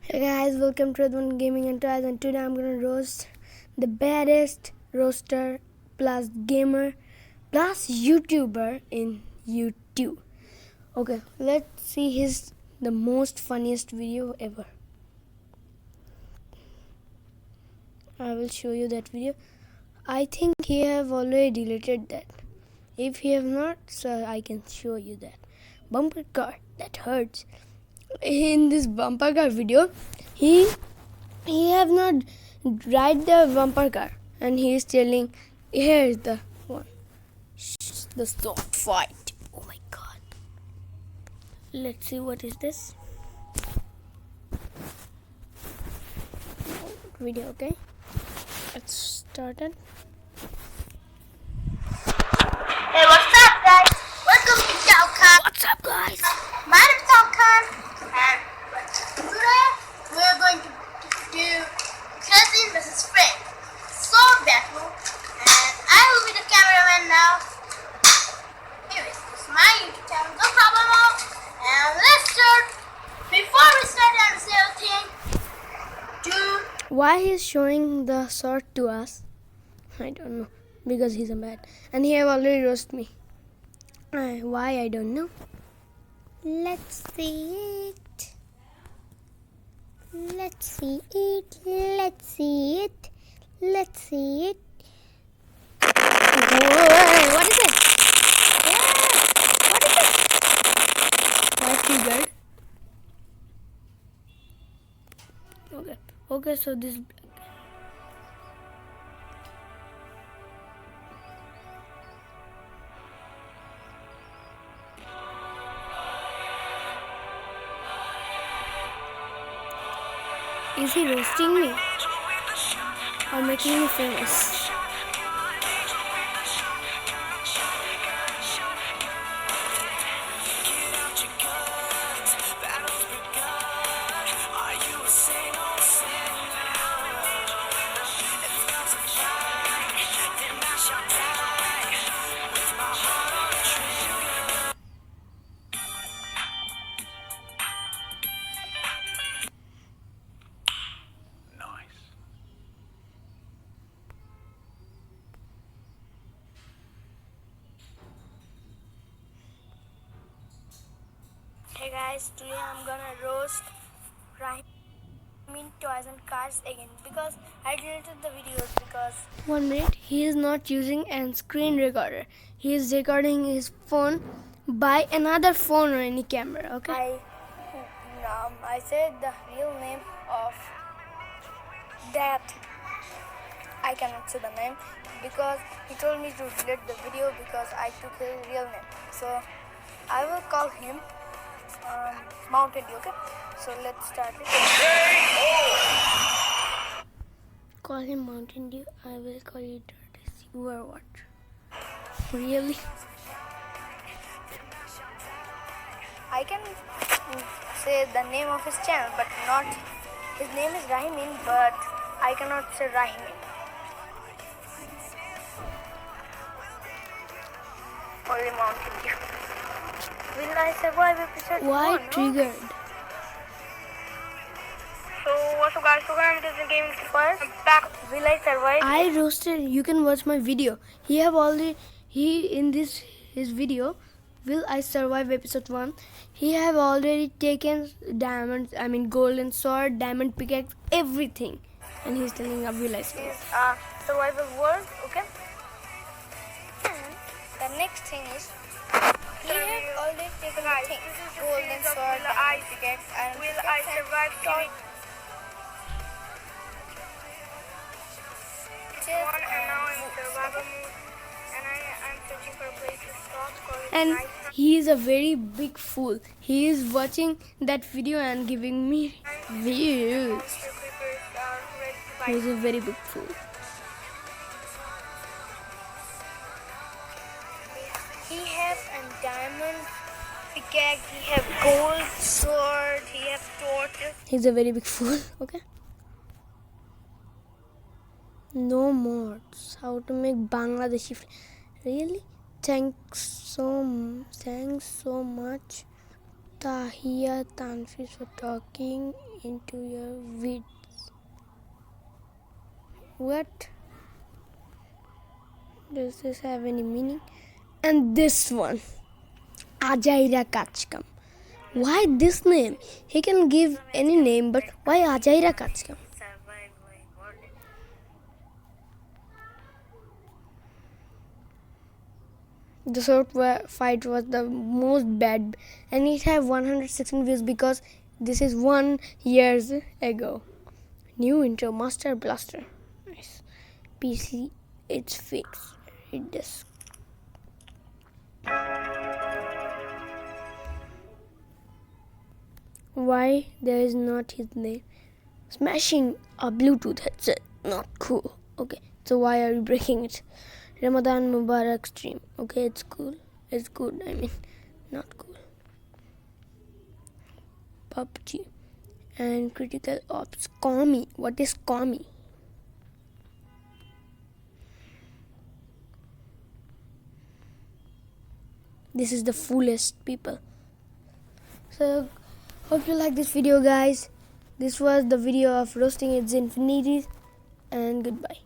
Hey guys, welcome to One Gaming Enterprise, and today I'm gonna roast the baddest roaster plus gamer plus YouTuber in YouTube. Okay, let's see the most funniest video ever. I will show you that video. I think he have already deleted that. If he have not, so I can show you that. Bumper car that hurts. In this bumper car video, he have not ride the bumper car, and he is telling, here's the one, the sword fight. Oh my god! Let's see what is this video. Okay, let's start it. Hey, what's up, guys? Welcome to Talcon. What's up, guys? My name is Talcon, and today we're going to do cousin versus friend sword battle, and I will be the cameraman now. Anyways, it's my YouTube channel, no problem all. And let's start. Before we start, I say a thing. Why he's showing the sword to us? I don't know, because he's a bad, and he have already roasted me. Why I don't know. Let's see it. Let's see it. Let's see it. Let's see it. Whoa, what is it? Yeah, what is it? Why triggered? Okay, so this. Is he roasting me or making me famous? Hey guys, today I'm gonna roast toys and cars again because I deleted the videos because 1 minute he is not using a screen recorder. He is recording his phone by another phone or any camera. Okay. I said the real name of that. I cannot say the name because he told me to delete the video because I took his real name. So I will call him Mountain Dew. Okay, so let's start it. Call him Mountain Dew. I will call you Dirty. You or what? Really? I can say the name of his channel, but not. His name is Rahimin, but I cannot say Rahimin. Only Mountain Dew. Will I survive episode 1? Why triggered? So what's up, guys? So I'm just gaming first. I'm back. Will I survive? I roasted. You can watch my video. In his video, Will I Survive episode 1? He have already taken diamonds. I mean golden sword, diamond pickaxe, everything, and he's telling Will I survive. It's survival world. Okay. The next thing is. He have already taken things. Golden sword, diamond pickaxe, and will I survive? One, and now I'm in survival mode, and I'm searching for a place to stop. And he is a very big fool. He is watching that video and giving me views. He is a very big fool. He has a diamond pickaxe, he has gold sword, he has torches. He's a very big fool. Okay. No mods. How to make Bangladeshi? Really? Thanks so much. Tahia Tanfiz for talking into your vids. What? Does this have any meaning? And this one, Ajaira Kachkam. Why this name? He can give any name, but why Ajaira Kachkam? The sword fight was the most bad, and it had 116 views because this is 1 years ago. New intro, Master Blaster. Nice. PC, it's fixed. Read this. Why there is not his name? Smashing a Bluetooth headset. Not cool. Okay, so why are you breaking it? Ramadan Mubarak stream. Okay, it's cool. It's good. I mean, not cool. PUBG and Critical Ops. Commie. What is commie? This is the foolest people. So, hope you like this video, guys. This was the video of Roasting ITZ INFINITEZ, and goodbye.